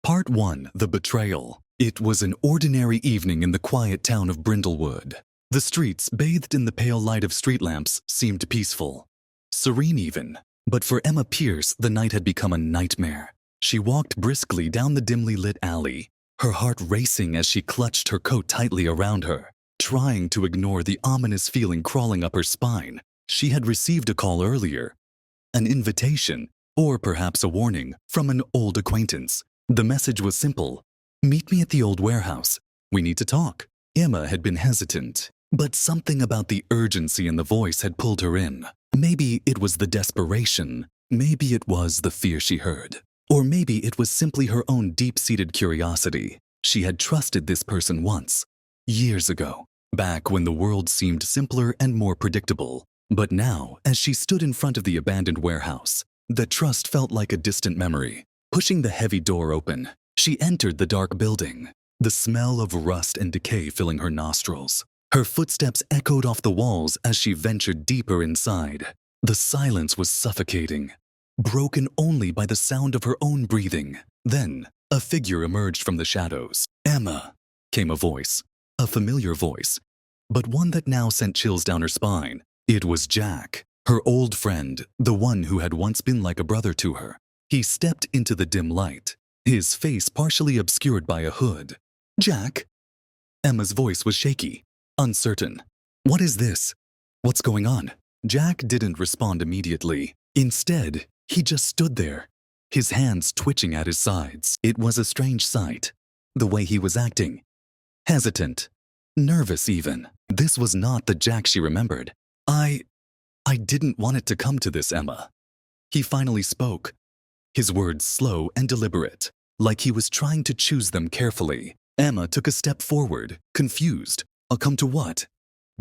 Part 1. The Betrayal. It was an ordinary evening in the quiet town of Brindlewood. The streets, bathed in the pale light of street lamps, seemed peaceful. Serene even. But for Emma Pierce, the night had become a nightmare. She walked briskly down the dimly lit alley, her heart racing as she clutched her coat tightly around her, trying to ignore the ominous feeling crawling up her spine. She had received a call earlier. An invitation, or perhaps a warning, from an old acquaintance. The message was simple. "Meet me at the old warehouse. We need to talk." Emma had been hesitant, but something about the urgency in the voice had pulled her in. Maybe it was the desperation, maybe it was the fear she heard, or maybe it was simply her own deep-seated curiosity. She had trusted this person once, years ago, back when the world seemed simpler and more predictable. But now, as she stood in front of the abandoned warehouse, the trust felt like a distant memory. Pushing the heavy door open, she entered the dark building, the smell of rust and decay filling her nostrils. Her footsteps echoed off the walls as she ventured deeper inside. The silence was suffocating, broken only by the sound of her own breathing. Then, a figure emerged from the shadows. "Emma," came a voice, a familiar voice, but one that now sent chills down her spine. It was Jack, her old friend, the one who had once been like a brother to her. He stepped into the dim light, his face partially obscured by a hood. "Jack?" Emma's voice was shaky, uncertain. "What is this? What's going on?" Jack didn't respond immediately. Instead, he just stood there, his hands twitching at his sides. It was a strange sight, the way he was acting. Hesitant, nervous even. This was not the Jack she remembered. I didn't want it to come to this, Emma." He finally spoke, his words slow and deliberate, like he was trying to choose them carefully. Emma took a step forward, confused. "I'll come to what?"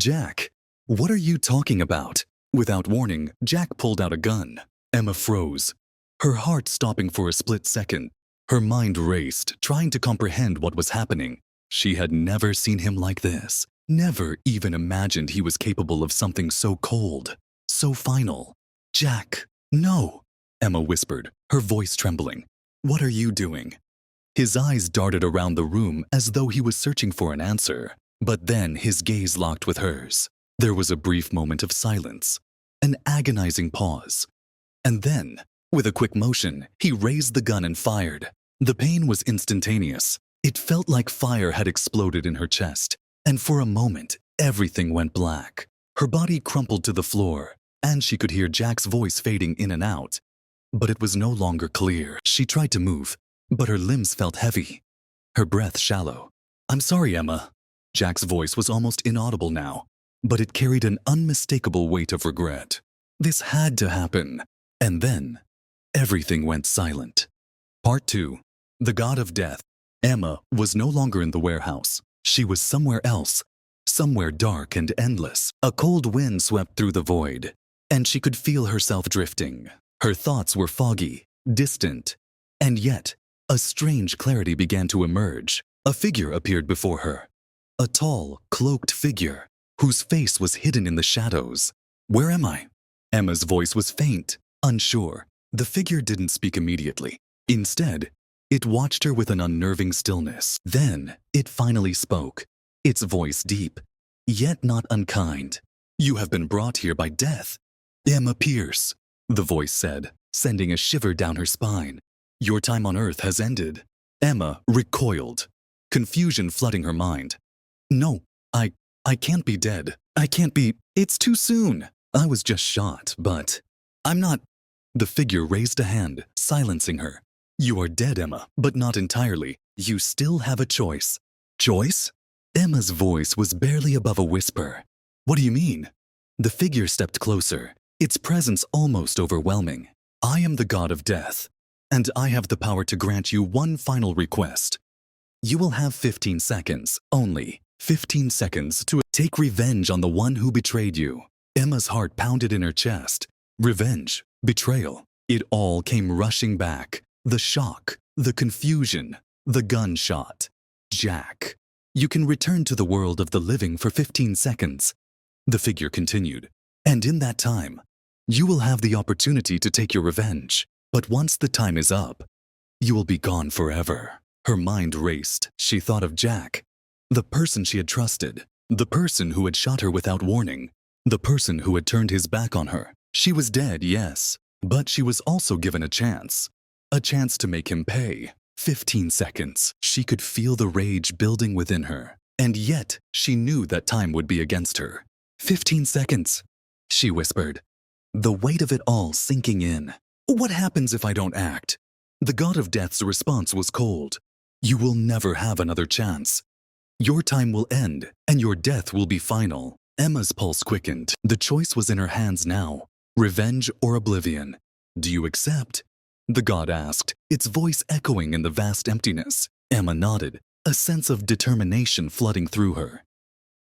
"Jack, what are you talking about?" Without warning, Jack pulled out a gun. Emma froze, her heart stopping for a split second. Her mind raced, trying to comprehend what was happening. She had never seen him like this, never even imagined he was capable of something so cold, so final. "Jack, no," Emma whispered, her voice trembling. "What are you doing?" His eyes darted around the room as though he was searching for an answer, but then his gaze locked with hers. There was a brief moment of silence, an agonizing pause. And then, with a quick motion, he raised the gun and fired. The pain was instantaneous. It felt like fire had exploded in her chest, and for a moment, everything went black. Her body crumpled to the floor, and she could hear Jack's voice fading in and out. But it was no longer clear. She tried to move, but her limbs felt heavy, her breath shallow. "I'm sorry, Emma." Jack's voice was almost inaudible now, but it carried an unmistakable weight of regret. This had to happen. And then, everything went silent. Part 2. The God of Death. Emma was no longer in the warehouse. She was somewhere else, somewhere dark and endless. A cold wind swept through the void, and she could feel herself drifting. Her thoughts were foggy, distant, and yet, a strange clarity began to emerge. A figure appeared before her. A tall, cloaked figure, whose face was hidden in the shadows. "Where am I?" Emma's voice was faint, unsure. The figure didn't speak immediately. Instead, it watched her with an unnerving stillness. Then, it finally spoke, its voice deep, yet not unkind. "You have been brought here by death, Emma Pierce," the voice said, sending a shiver down her spine. "Your time on Earth has ended." Emma recoiled, confusion flooding her mind. "No, I can't be dead. I can't be. It's too soon. I was just shot, but I'm not." The figure raised a hand, silencing her. "You are dead, Emma, but not entirely. You still have a choice." "Choice?" Emma's voice was barely above a whisper. "What do you mean?" The figure stepped closer, its presence almost overwhelming. "I am the God of Death, and I have the power to grant you one final request. You will have 15 seconds, only 15 seconds, to take revenge on the one who betrayed you." Emma's heart pounded in her chest. Revenge, betrayal, it all came rushing back. The shock, the confusion, the gunshot. "Jack, you can return to the world of the living for 15 seconds. The figure continued. "And in that time, you will have the opportunity to take your revenge. But once the time is up, You will be gone forever. Her mind raced. She thought of Jack, the person she had trusted, the person who had shot her without warning, the person who had turned his back on her. She was dead, yes, but she was also given a chance to make him pay. 15 seconds. She could feel the rage building within her, and yet she knew that time would be against her. 15 seconds, she whispered, the weight of it all sinking in. What happens if I don't act? The god of death's response was cold. You will never have another chance. Your time will end, and your death will be final. Emma's pulse quickened. The choice was in her hands now. Revenge or oblivion. Do you accept? The god asked, its voice echoing in the vast emptiness. Emma nodded, a sense of determination flooding through her.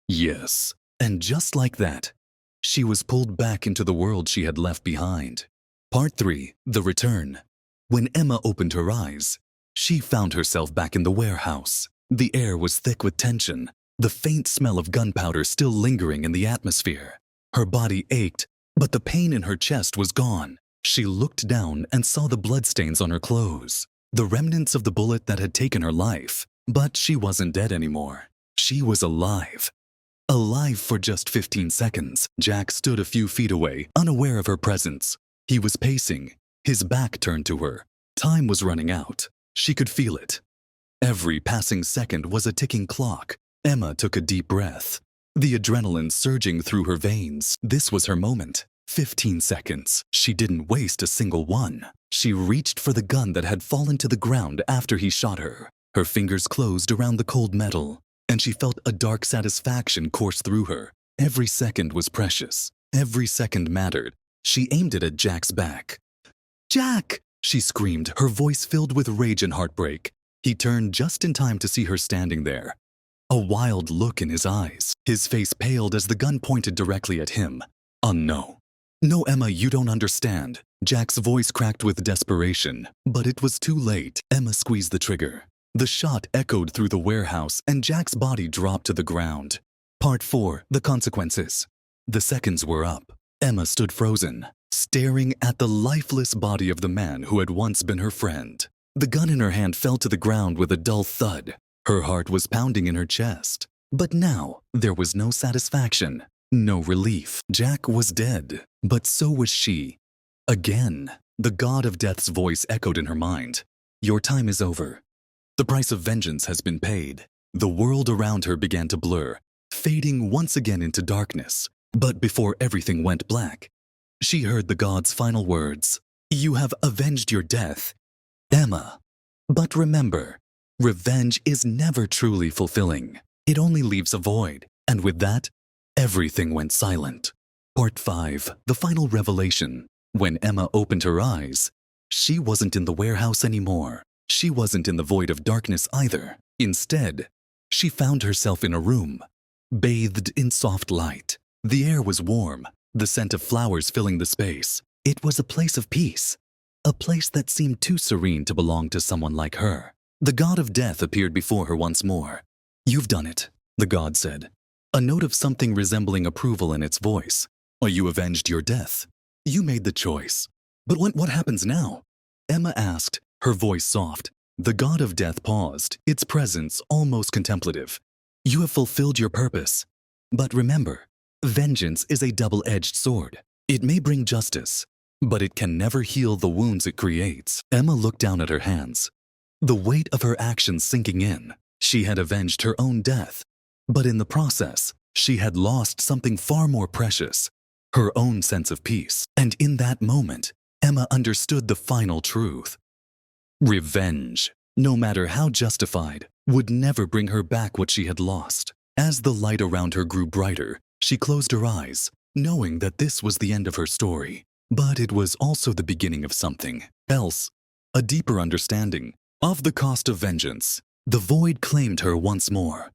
Yes, and just like that, she was pulled back into the world she had left behind. Part 3. The Return. When Emma opened her eyes, she found herself back in the warehouse. The air was thick with tension, the faint smell of gunpowder still lingering in the atmosphere. Her body ached, but the pain in her chest was gone. She looked down and saw the bloodstains on her clothes, the remnants of the bullet that had taken her life. But she wasn't dead anymore. She was alive. Alive for just 15 seconds. Jack stood a few feet away, unaware of her presence. He was pacing, his back turned to her. Time was running out. She could feel it. Every passing second was a ticking clock. Emma took a deep breath, the adrenaline surging through her veins. This was her moment. 15 seconds. She didn't waste a single one. She reached for the gun that had fallen to the ground after he shot her. Her fingers closed around the cold metal, and she felt a dark satisfaction course through her. Every second was precious. Every second mattered. She aimed it at Jack's back. "Jack!" she screamed, her voice filled with rage and heartbreak. He turned just in time to see her standing there, a wild look in his eyes. His face paled as the gun pointed directly at him. "Oh no. No, Emma, you don't understand." Jack's voice cracked with desperation, but it was too late. Emma squeezed the trigger. The shot echoed through the warehouse, and Jack's body dropped to the ground. Part 4. The Consequences. The seconds were up. Emma stood frozen, staring at the lifeless body of the man who had once been her friend. The gun in her hand fell to the ground with a dull thud. Her heart was pounding in her chest. But now, there was no satisfaction, no relief. Jack was dead, but so was she. Again, the god of death's voice echoed in her mind. Your time is over. The price of vengeance has been paid. The world around her began to blur, fading once again into darkness. But before everything went black, she heard the god's final words. You have avenged your death, Emma. But remember, revenge is never truly fulfilling. It only leaves a void. And with that, everything went silent. Part 5. The Final Revelation. When Emma opened her eyes, she wasn't in the warehouse anymore. She wasn't in the void of darkness either. Instead, she found herself in a room, bathed in soft light. The air was warm, the scent of flowers filling the space. It was a place of peace, a place that seemed too serene to belong to someone like her. The god of death appeared before her once more. You've done it, the god said, a note of something resembling approval in its voice. You avenged your death. You made the choice. But what happens now? Emma asked, her voice soft. The god of death paused, its presence almost contemplative. You have fulfilled your purpose. But remember, vengeance is a double-edged sword. It may bring justice, but it can never heal the wounds it creates. Emma looked down at her hands, the weight of her actions sinking in. She had avenged her own death, but in the process, she had lost something far more precious, her own sense of peace. And in that moment, Emma understood the final truth. Revenge, no matter how justified, would never bring her back what she had lost. As the light around her grew brighter, she closed her eyes, knowing that this was the end of her story. But it was also the beginning of something else, a deeper understanding of the cost of vengeance. The void claimed her once more,